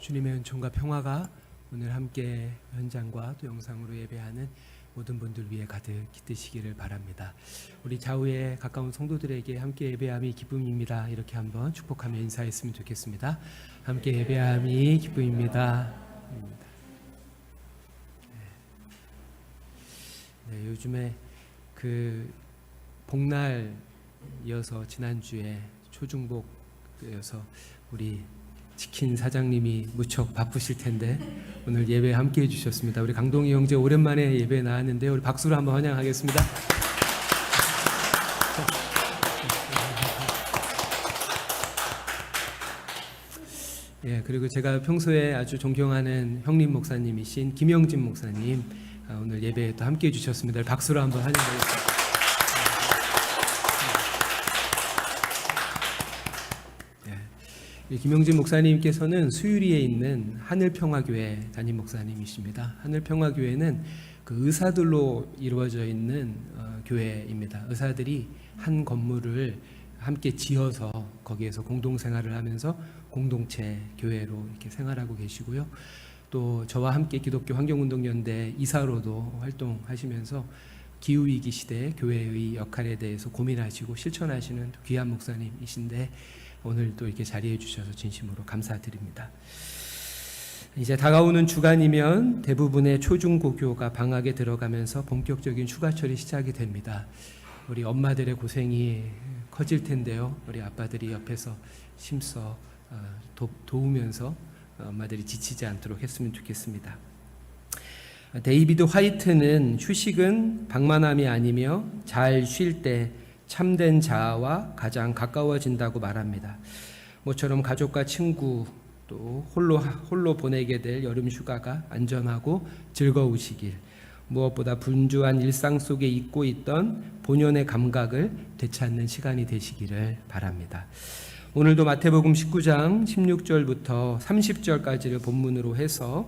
주님의 은총과 평화가 오늘 함께 현장과 또 영상으로 예배하는 모든 분들 위해 가득 깃드시기를 바랍니다. 우리 좌우에 가까운 성도들에게 함께 예배함이 기쁨입니다. 이렇게 한번 축복하며 인사했으면 좋겠습니다. 함께 예배함이 기쁨입니다. 네, 요즘에 그 복날 이어서 지난주에 초중복이어서 우리 치킨 사장님이 무척 바쁘실 텐데 오늘 예배 함께 해주셨습니다. 우리 강동희 형제 오랜만에 예배 나왔는데 우리 박수로 한번 환영하겠습니다. 예, 그리고 제가 평소에 아주 존경하는 형님 목사님이신 김영진 목사님 오늘 예배에 또 함께 해주셨습니다. 박수로 한번 환영하겠습니다. 김영진 목사님께서는 수유리에 있는 하늘평화교회 담임 목사님이십니다. 하늘평화교회는 그 의사들로 이루어져 있는 교회입니다. 의사들이 한 건물을 함께 지어서 거기에서 공동생활을 하면서 공동체 교회로 이렇게 생활하고 계시고요. 또 저와 함께 기독교 환경운동연대 이사로도 활동하시면서 기후위기 시대의 교회의 역할에 대해서 고민하시고 실천하시는 귀한 목사님이신데 오늘 또 이렇게 자리해 주셔서 진심으로 감사드립니다. 이제 다가오는 주간이면 대부분의 초중고교가 방학에 들어가면서 본격적인 휴가철이 시작이 됩니다. 우리 엄마들의 고생이 커질 텐데요. 우리 아빠들이 옆에서 힘써 도우면서 엄마들이 지치지 않도록 했으면 좋겠습니다. 데이비드 화이트는 휴식은 방만함이 아니며 잘 쉴 때 참된 자아와 가장 가까워진다고 말합니다. 모처럼 가족과 친구 또 홀로 보내게 될 여름 휴가가 안전하고 즐거우시길, 무엇보다 분주한 일상 속에 잊고 있던 본연의 감각을 되찾는 시간이 되시기를 바랍니다. 오늘도 마태복음 19장 16절부터 30절까지를 본문으로 해서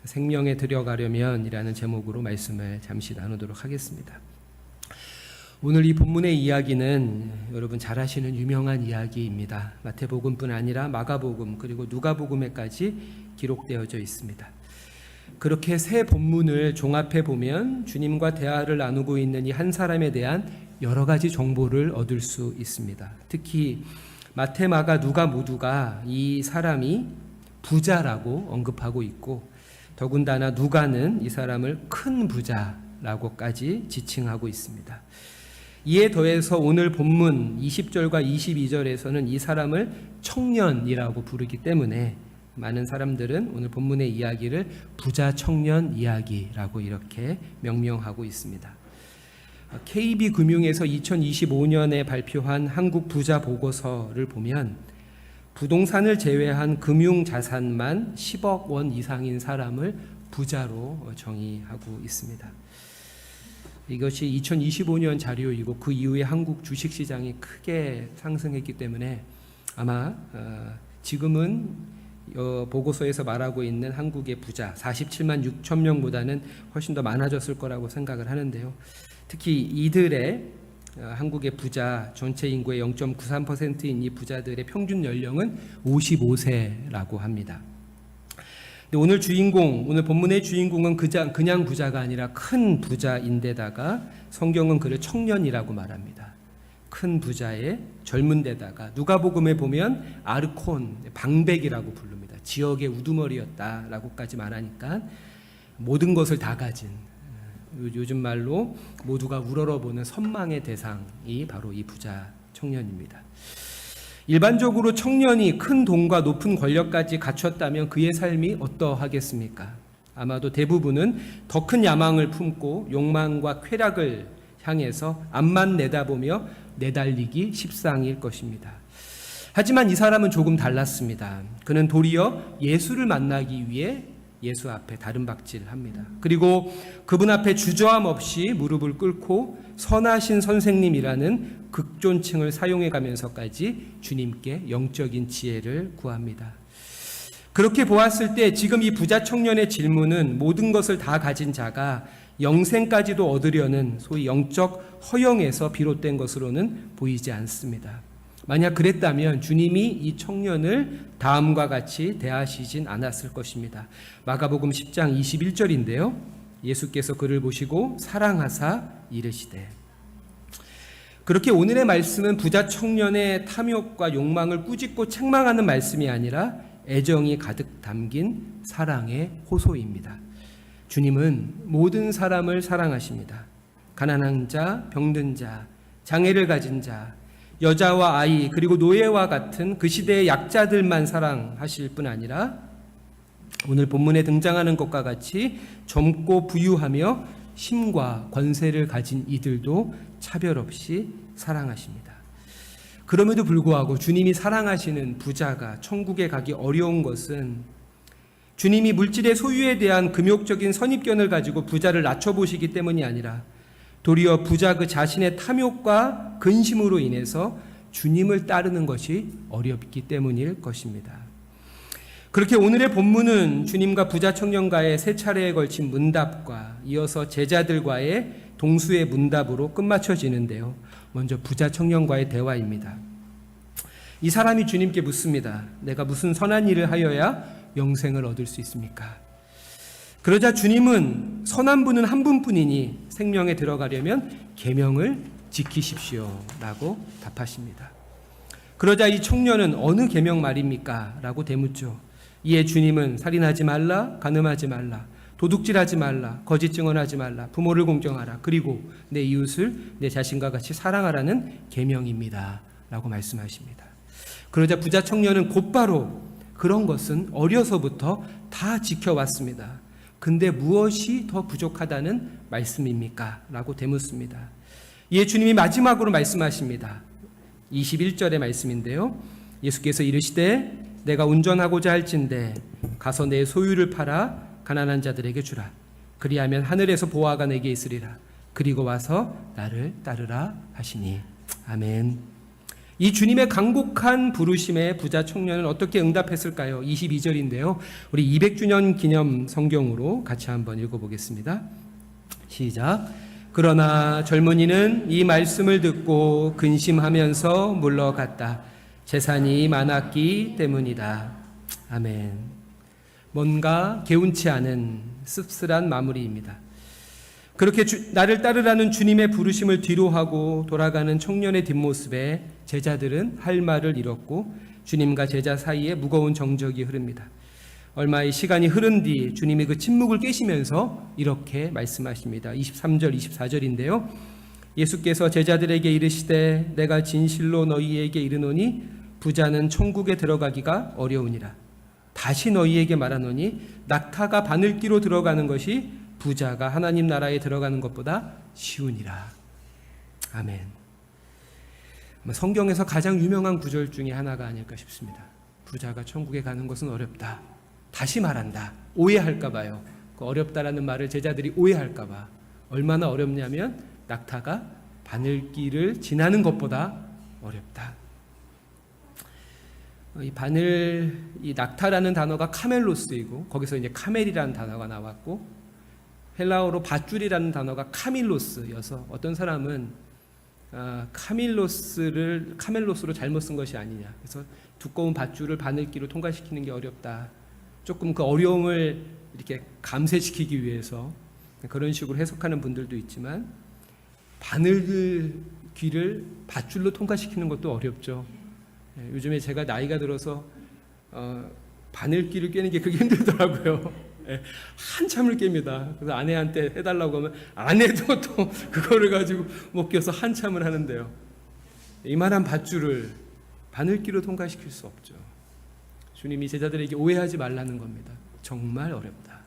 생명에 들어가려면 이라는 제목으로 말씀을 잠시 나누도록 하겠습니다. 오늘 이 본문의 이야기는 여러분 잘 아시는 유명한 이야기입니다. 마태복음뿐 아니라 마가복음 그리고 누가복음에까지 기록되어져 있습니다. 그렇게 세 본문을 종합해 보면 주님과 대화를 나누고 있는 이 한 사람에 대한 여러 가지 정보를 얻을 수 있습니다. 특히 마태, 마가, 누가 모두가 이 사람이 부자라고 언급하고 있고 더군다나 누가는 이 사람을 큰 부자라고까지 지칭하고 있습니다. 이에 더해서 오늘 본문 20절과 22절에서는 이 사람을 청년이라고 부르기 때문에 많은 사람들은 오늘 본문의 이야기를 부자 청년 이야기라고 이렇게 명명하고 있습니다. KB금융에서 2025년에 발표한 한국 부자 보고서를 보면 부동산을 제외한 금융 자산만 10억 원 이상인 사람을 부자로 정의하고 있습니다. 이것이 2025년 자료이고 그 이후에 한국 주식시장이 크게 상승했기 때문에 아마 지금은 보고서에서 말하고 있는 한국의 부자 47만 6천 명보다는 훨씬 더 많아졌을 거라고 생각을 하는데요. 특히 이들의 한국의 부자 전체 인구의 0.93%인 이 부자들의 평균 연령은 55세라고 합니다. 오늘 본문의 주인공은 그냥 부자가 아니라 큰 부자인데다가 성경은 그를 청년이라고 말합니다. 큰 부자의 젊은 데다가 누가복음에 보면 아르콘, 방백이라고 부릅니다. 지역의 우두머리였다라고까지 말하니까 모든 것을 다 가진 요즘 말로 모두가 우러러보는 선망의 대상이 바로 이 부자 청년입니다. 일반적으로 청년이 큰 돈과 높은 권력까지 갖췄다면 그의 삶이 어떠하겠습니까? 아마도 대부분은 더 큰 야망을 품고 욕망과 쾌락을 향해서 앞만 내다보며 내달리기 십상일 것입니다. 하지만 이 사람은 조금 달랐습니다. 그는 도리어 예수를 만나기 위해 예수 앞에 다름박질합니다. 그리고 그분 앞에 주저함 없이 무릎을 꿇고 선하신 선생님이라는 극존칭을 사용해 가면서까지 주님께 영적인 지혜를 구합니다. 그렇게 보았을 때 지금 이 부자 청년의 질문은 모든 것을 다 가진 자가 영생까지도 얻으려는 소위 영적 허영에서 비롯된 것으로는 보이지 않습니다. 만약 그랬다면 주님이 이 청년을 다음과 같이 대하시진 않았을 것입니다. 마가복음 10장 21절인데요. 예수께서 그를 보시고 사랑하사 이르시되. 그렇게 오늘의 말씀은 부자 청년의 탐욕과 욕망을 꾸짖고 책망하는 말씀이 아니라 애정이 가득 담긴 사랑의 호소입니다. 주님은 모든 사람을 사랑하십니다. 가난한 자, 병든 자, 장애를 가진 자, 여자와 아이, 그리고 노예와 같은 그 시대의 약자들만 사랑하실 뿐 아니라 오늘 본문에 등장하는 것과 같이 젊고 부유하며 힘과 권세를 가진 이들도 차별 없이 사랑하십니다. 그럼에도 불구하고 주님이 사랑하시는 부자가 천국에 가기 어려운 것은 주님이 물질의 소유에 대한 금욕적인 선입견을 가지고 부자를 낮춰보시기 때문이 아니라 도리어 부자 그 자신의 탐욕과 근심으로 인해서 주님을 따르는 것이 어렵기 때문일 것입니다. 그렇게 오늘의 본문은 주님과 부자 청년과의 세 차례에 걸친 문답과 이어서 제자들과의 동수의 문답으로 끝마쳐지는데요. 먼저 부자 청년과의 대화입니다. 이 사람이 주님께 묻습니다. 내가 무슨 선한 일을 하여야 영생을 얻을 수 있습니까? 그러자 주님은 선한 분은 한 분뿐이니 생명에 들어가려면 계명을 지키십시오 라고 답하십니다. 그러자 이 청년은 어느 계명 말입니까? 라고 대묻죠. 이에 주님은 살인하지 말라, 간음하지 말라, 도둑질하지 말라, 거짓 증언하지 말라, 부모를 공경하라, 그리고 내 이웃을 내 자신과 같이 사랑하라는 계명입니다 라고 말씀하십니다. 그러자 부자 청년은 곧바로 그런 것은 어려서부터 다 지켜왔습니다. 근데 무엇이 더 부족하다는 말씀입니까? 라고 되묻습니다. 이에 주님이 마지막으로 말씀하십니다. 21절의 말씀인데요. 예수께서 이르시되 내가 운전하고자 할진대 가서 내 소유를 팔아 가난한 자들에게 주라. 그리하면 하늘에서 보화가 내게 있으리라. 그리고 와서 나를 따르라 하시니. 아멘. 이 주님의 간곡한 부르심에 부자 청년은 어떻게 응답했을까요? 22절인데요. 우리 200주년 기념 성경으로 같이 한번 읽어보겠습니다. 시작. 그러나 젊은이는 이 말씀을 듣고 근심하면서 물러갔다. 재산이 많았기 때문이다. 아멘. 뭔가 개운치 않은 씁쓸한 마무리입니다. 그렇게 나를 따르라는 주님의 부르심을 뒤로하고 돌아가는 청년의 뒷모습에 제자들은 할 말을 잃었고 주님과 제자 사이에 무거운 정적이 흐릅니다. 얼마의 시간이 흐른 뒤 주님이 그 침묵을 깨시면서 이렇게 말씀하십니다. 23절 24절인데요. 예수께서 제자들에게 이르시되 내가 진실로 너희에게 이르노니 부자는 천국에 들어가기가 어려우니라. 다시 너희에게 말하노니 낙타가 바늘기로 들어가는 것이 부자가 하나님 나라에 들어가는 것보다 쉬우니라. 아멘. 성경에서 가장 유명한 구절 중에 하나가 아닐까 싶습니다. 부자가 천국에 가는 것은 어렵다. 다시 말한다. 오해할까 봐요. 그 어렵다라는 말을 제자들이 오해할까 봐. 얼마나 어렵냐면 낙타가 바늘길을 지나는 것보다 어렵다. 이 낙타라는 단어가 카멜로스이고 거기서 이제 카멜이라는 단어가 나왔고 헬라어로 밧줄이라는 단어가 카밀로스여서 어떤 사람은 카멜로스로 잘못 쓴 것이 아니냐. 그래서 두꺼운 밧줄을 바늘기로 통과시키는 게 어렵다. 조금 그 어려움을 이렇게 감쇄시키기 위해서 그런 식으로 해석하는 분들도 있지만 바늘귀를 밧줄로 통과시키는 것도 어렵죠. 요즘에 제가 나이가 들어서 바늘귀를 꿰는 게 그게 힘들더라고요. 한참을 깹니다. 그래서 아내한테 해달라고 하면 아내도 또 그거를 가지고 못 껴서 한참을 하는데요. 이만한 밧줄을 바늘귀로 통과시킬 수 없죠. 주님이 제자들에게 오해하지 말라는 겁니다. 정말 어렵다.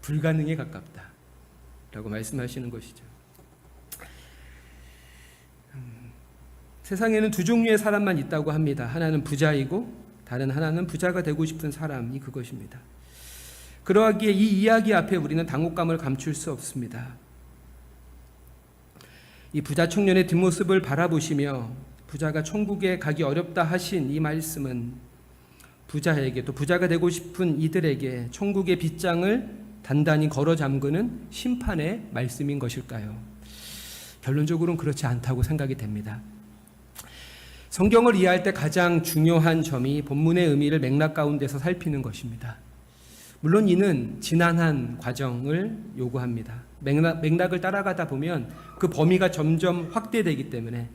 불가능에 가깝다. 라고 말씀하시는 것이죠. 세상에는 두 종류의 사람만 있다고 합니다. 하나는 부자이고 다른 하나는 부자가 되고 싶은 사람이 그것입니다. 그러하기에 이 이야기 앞에 우리는 당혹감을 감출 수 없습니다. 이 부자 청년의 뒷모습을 바라보시며 부자가 천국에 가기 어렵다 하신 이 말씀은 부자에게 또 부자가 되고 싶은 이들에게 천국의 빗장을 단단히 걸어 잠그는 심판의 말씀인 것일까요? 결론적으로는 그렇지 않다고 생각이 됩니다. 성경을 이해할 때 가장 중요한 점이 본문의 의미를 맥락 가운데서 살피는 것입니다. 물론 이는 지난한 과정을 요구합니다. 맥락을 따라가다 보면 그 범위가 점점 확대되기 때문에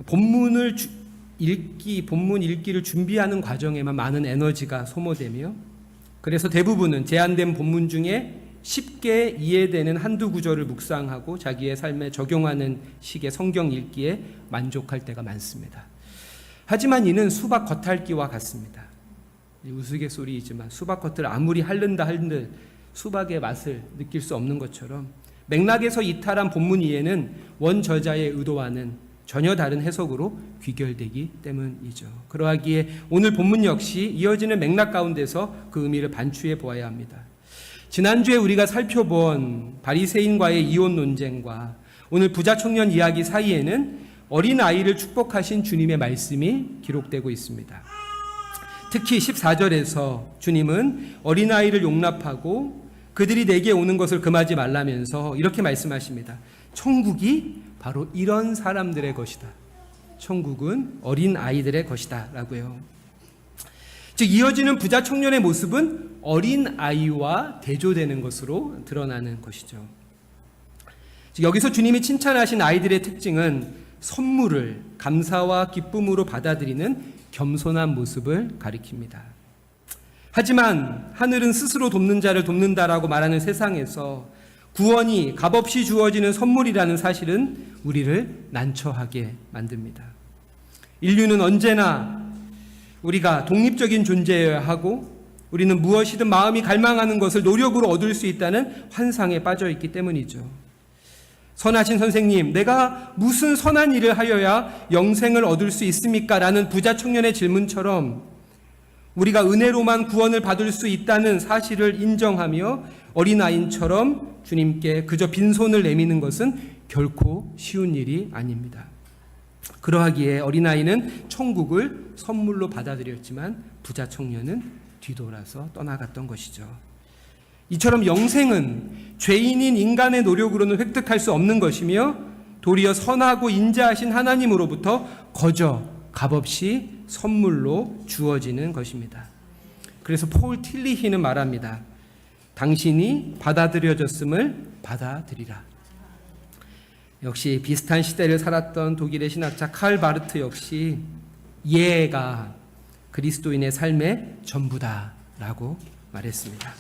본문 읽기를 준비하는 과정에만 많은 에너지가 소모되며, 그래서 대부분은 제한된 본문 중에 쉽게 이해되는 한두 구절을 묵상하고 자기의 삶에 적용하는 식의 성경 읽기에 만족할 때가 많습니다. 하지만 이는 수박 겉핥기와 같습니다. 우스갯소리이지만 수박 겉을 아무리 핥는다 한들 수박의 맛을 느낄 수 없는 것처럼 맥락에서 이탈한 본문 이해는 원저자의 의도와는 전혀 다른 해석으로 귀결되기 때문이죠. 그러하기에 오늘 본문 역시 이어지는 맥락 가운데서 그 의미를 반추해 보아야 합니다. 지난주에 우리가 살펴본 바리새인과의 이혼 논쟁과 오늘 부자 청년 이야기 사이에는 어린아이를 축복하신 주님의 말씀이 기록되고 있습니다. 특히 14절에서 주님은 어린아이를 용납하고 그들이 내게 오는 것을 금하지 말라면서 이렇게 말씀하십니다. 천국이 바로 이런 사람들의 것이다. 천국은 어린아이들의 것이다 라고요. 즉 이어지는 부자 청년의 모습은 어린아이와 대조되는 것으로 드러나는 것이죠. 즉 여기서 주님이 칭찬하신 아이들의 특징은 선물을 감사와 기쁨으로 받아들이는 겸손한 모습을 가리킵니다. 하지만 하늘은 스스로 돕는 자를 돕는다라고 말하는 세상에서 구원이 값없이 주어지는 선물이라는 사실은 우리를 난처하게 만듭니다. 인류는 언제나 우리가 독립적인 존재여야 하고 우리는 무엇이든 마음이 갈망하는 것을 노력으로 얻을 수 있다는 환상에 빠져 있기 때문이죠. 선하신 선생님, 내가 무슨 선한 일을 하여야 영생을 얻을 수 있습니까? 라는 부자 청년의 질문처럼 우리가 은혜로만 구원을 받을 수 있다는 사실을 인정하며 어린아이처럼 주님께 그저 빈손을 내미는 것은 결코 쉬운 일이 아닙니다. 그러하기에 어린아이는 천국을 선물로 받아들였지만 부자 청년은 뒤돌아서 떠나갔던 것이죠. 이처럼 영생은 죄인인 인간의 노력으로는 획득할 수 없는 것이며 도리어 선하고 인자하신 하나님으로부터 거저 값없이 선물로 주어지는 것입니다. 그래서 폴 틸리히는 말합니다. 당신이 받아들여졌음을 받아들이라. 역시 비슷한 시대를 살았던 독일의 신학자 칼 바르트 역시 예가 그리스도인의 삶의 전부다라고 말했습니다.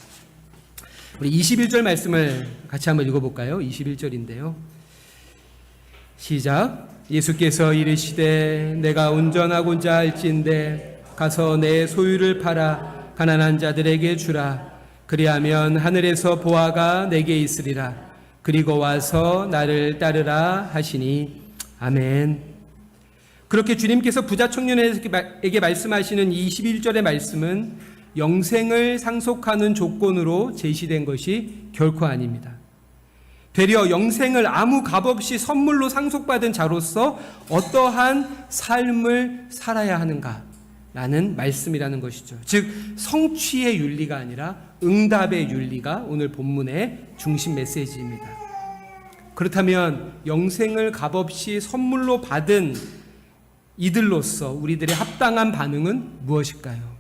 우리 21절 말씀을 같이 한번 읽어볼까요? 21절인데요. 시작. 예수께서 이르시되 내가 운전하고자 할진대 가서 내 소유를 팔아 가난한 자들에게 주라. 그리하면 하늘에서 보화가 내게 있으리라. 그리고 와서 나를 따르라 하시니 아멘. 그렇게 주님께서 부자 청년에게 말씀하시는 이 21절의 말씀은 영생을 상속하는 조건으로 제시된 것이 결코 아닙니다. 되려 영생을 아무 값없이 선물로 상속받은 자로서 어떠한 삶을 살아야 하는가라는 말씀이라는 것이죠. 즉 성취의 윤리가 아니라 응답의 윤리가 오늘 본문의 중심 메시지입니다. 그렇다면 영생을 값없이 선물로 받은 이들로서 우리들의 합당한 반응은 무엇일까요?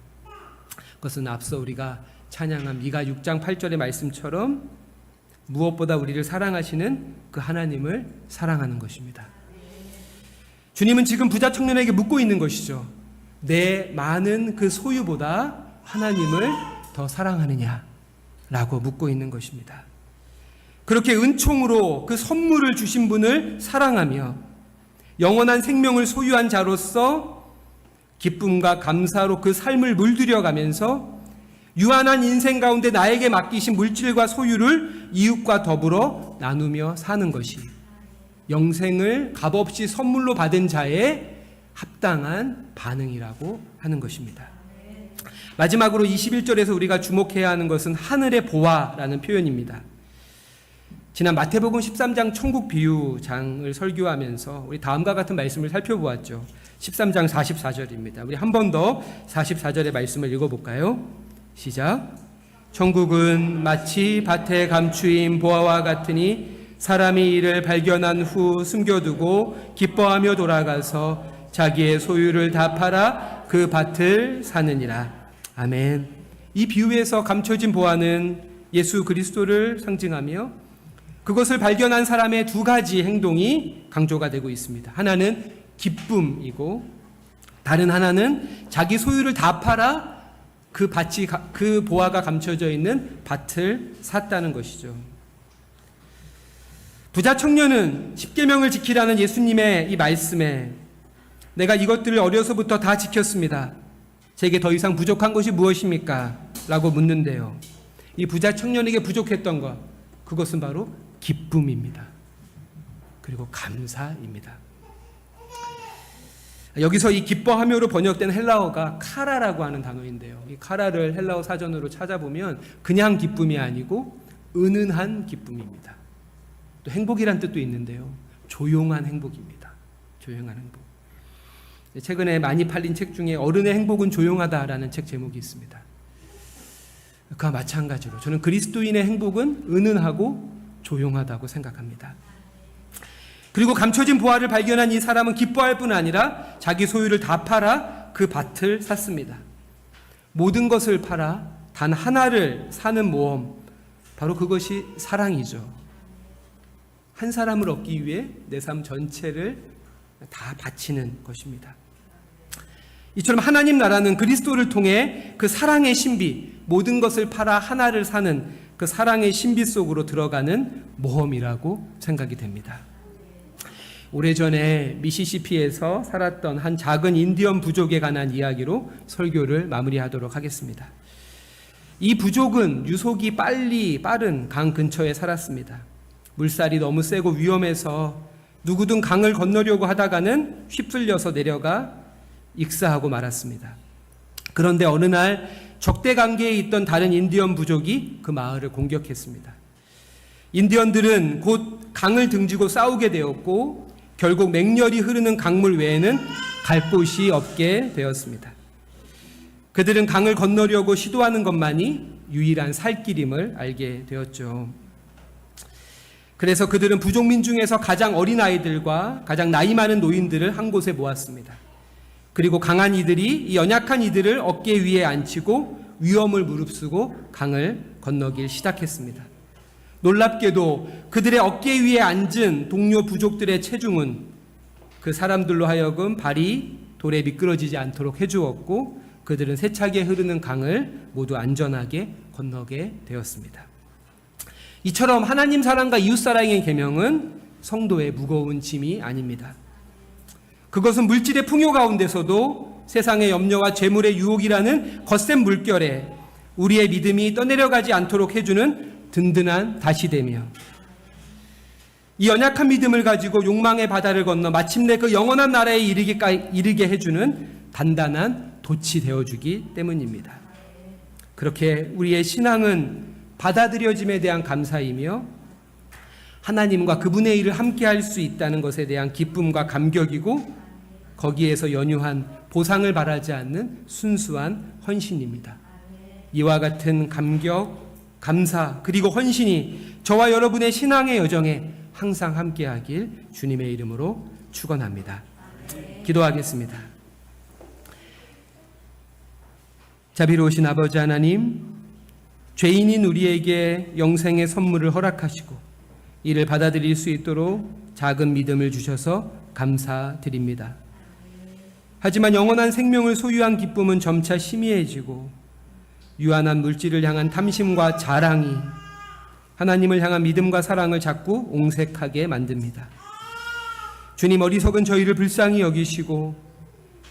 그것은 앞서 우리가 찬양한 미가 6장 8절의 말씀처럼 무엇보다 우리를 사랑하시는 그 하나님을 사랑하는 것입니다. 주님은 지금 부자 청년에게 묻고 있는 것이죠. 내 많은 그 소유보다 하나님을 더 사랑하느냐라고 묻고 있는 것입니다. 그렇게 은총으로 그 선물을 주신 분을 사랑하며 영원한 생명을 소유한 자로서 기쁨과 감사로 그 삶을 물들여가면서 유한한 인생 가운데 나에게 맡기신 물질과 소유를 이웃과 더불어 나누며 사는 것이 영생을 값없이 선물로 받은 자의 합당한 반응이라고 하는 것입니다. 마지막으로 21절에서 우리가 주목해야 하는 것은 하늘의 보화라는 표현입니다. 지난 마태복음 13장 천국 비유장을 설교하면서 우리 다음과 같은 말씀을 살펴보았죠. 13장 44절입니다. 우리 한 번 더 44절의 말씀을 읽어볼까요? 시작. 천국은 마치 밭에 감추인 보화와 같으니 사람이 이를 발견한 후 숨겨두고 기뻐하며 돌아가서 자기의 소유를 다 팔아 그 밭을 사느니라. 아멘. 이 비유에서 감춰진 보화는 예수 그리스도를 상징하며 그것을 발견한 사람의 두 가지 행동이 강조가 되고 있습니다. 하나는 기쁨이고 다른 하나는 자기 소유를 다 팔아 그 보화가 감춰져 있는 밭을 샀다는 것이죠. 부자 청년은 십계명을 지키라는 예수님의 이 말씀에 내가 이것들을 어려서부터 다 지켰습니다. 제게 더 이상 부족한 것이 무엇입니까? 라고 묻는데요. 이 부자 청년에게 부족했던 것, 그것은 바로 기쁨입니다. 그리고 감사입니다. 여기서 이 기뻐하며로 번역된 헬라어가 카라라고 하는 단어인데요. 이 카라를 헬라어 사전으로 찾아보면 그냥 기쁨이 아니고 은은한 기쁨입니다. 또 행복이란 뜻도 있는데요. 조용한 행복입니다. 조용한 행복. 최근에 많이 팔린 책 중에 어른의 행복은 조용하다라는 책 제목이 있습니다. 그와 마찬가지로 저는 그리스도인의 행복은 은은하고 조용하다고 생각합니다. 그리고 감춰진 보화를 발견한 이 사람은 기뻐할 뿐 아니라 자기 소유를 다 팔아 그 밭을 샀습니다. 모든 것을 팔아 단 하나를 사는 모험, 바로 그것이 사랑이죠. 한 사람을 얻기 위해 내 삶 전체를 다 바치는 것입니다. 이처럼 하나님 나라는 그리스도를 통해 그 사랑의 신비, 모든 것을 팔아 하나를 사는 그 사랑의 신비 속으로 들어가는 모험이라고 생각이 됩니다. 오래전에 미시시피에서 살았던 한 작은 인디언 부족에 관한 이야기로 설교를 마무리하도록 하겠습니다. 이 부족은 유속이 빠른 강 근처에 살았습니다. 물살이 너무 세고 위험해서 누구든 강을 건너려고 하다가는 휩쓸려서 내려가 익사하고 말았습니다. 그런데 어느 날 적대 관계에 있던 다른 인디언 부족이 그 마을을 공격했습니다. 인디언들은 곧 강을 등지고 싸우게 되었고 결국 맹렬히 흐르는 강물 외에는 갈 곳이 없게 되었습니다. 그들은 강을 건너려고 시도하는 것만이 유일한 살 길임을 알게 되었죠. 그래서 그들은 부족민 중에서 가장 어린 아이들과 가장 나이 많은 노인들을 한 곳에 모았습니다. 그리고 강한 이들이 이 연약한 이들을 어깨 위에 앉히고 위험을 무릅쓰고 강을 건너길 시작했습니다. 놀랍게도 그들의 어깨 위에 앉은 동료 부족들의 체중은 그 사람들로 하여금 발이 돌에 미끄러지지 않도록 해주었고 그들은 세차게 흐르는 강을 모두 안전하게 건너게 되었습니다. 이처럼 하나님 사랑과 이웃 사랑의 계명은 성도의 무거운 짐이 아닙니다. 그것은 물질의 풍요 가운데서도 세상의 염려와 재물의 유혹이라는 거센 물결에 우리의 믿음이 떠내려가지 않도록 해주는 든든한 다시되며 이 연약한 믿음을 가지고 욕망의 바다를 건너 마침내 그 영원한 나라에 이르게 해주는 단단한 돛이 되어주기 때문입니다. 그렇게 우리의 신앙은 받아들여짐에 대한 감사이며 하나님과 그분의 일을 함께할 수 있다는 것에 대한 기쁨과 감격이고 거기에서 연유한 보상을 바라지 않는 순수한 헌신입니다. 이와 같은 감격, 감사 그리고 헌신이 저와 여러분의 신앙의 여정에 항상 함께하길 주님의 이름으로 축원합니다. 기도하겠습니다. 자비로우신 아버지 하나님, 죄인인 우리에게 영생의 선물을 허락하시고 이를 받아들일 수 있도록 작은 믿음을 주셔서 감사드립니다. 하지만 영원한 생명을 소유한 기쁨은 점차 희미해지고 유한한 물질을 향한 탐심과 자랑이 하나님을 향한 믿음과 사랑을 자꾸 옹색하게 만듭니다. 주님, 어리석은 저희를 불쌍히 여기시고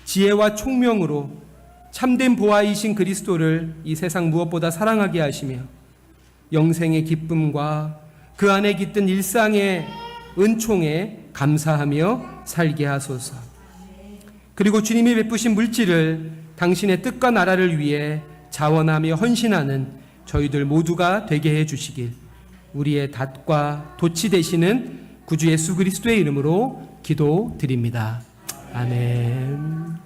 지혜와 총명으로 참된 보화이신 그리스도를 이 세상 무엇보다 사랑하게 하시며 영생의 기쁨과 그 안에 깃든 일상의 은총에 감사하며 살게 하소서. 그리고 주님이 베푸신 물질을 당신의 뜻과 나라를 위해 자원하며 헌신하는 저희들 모두가 되게 해주시길 우리의 닷과 돛이 되시는 구주 예수 그리스도의 이름으로 기도드립니다. 아멘.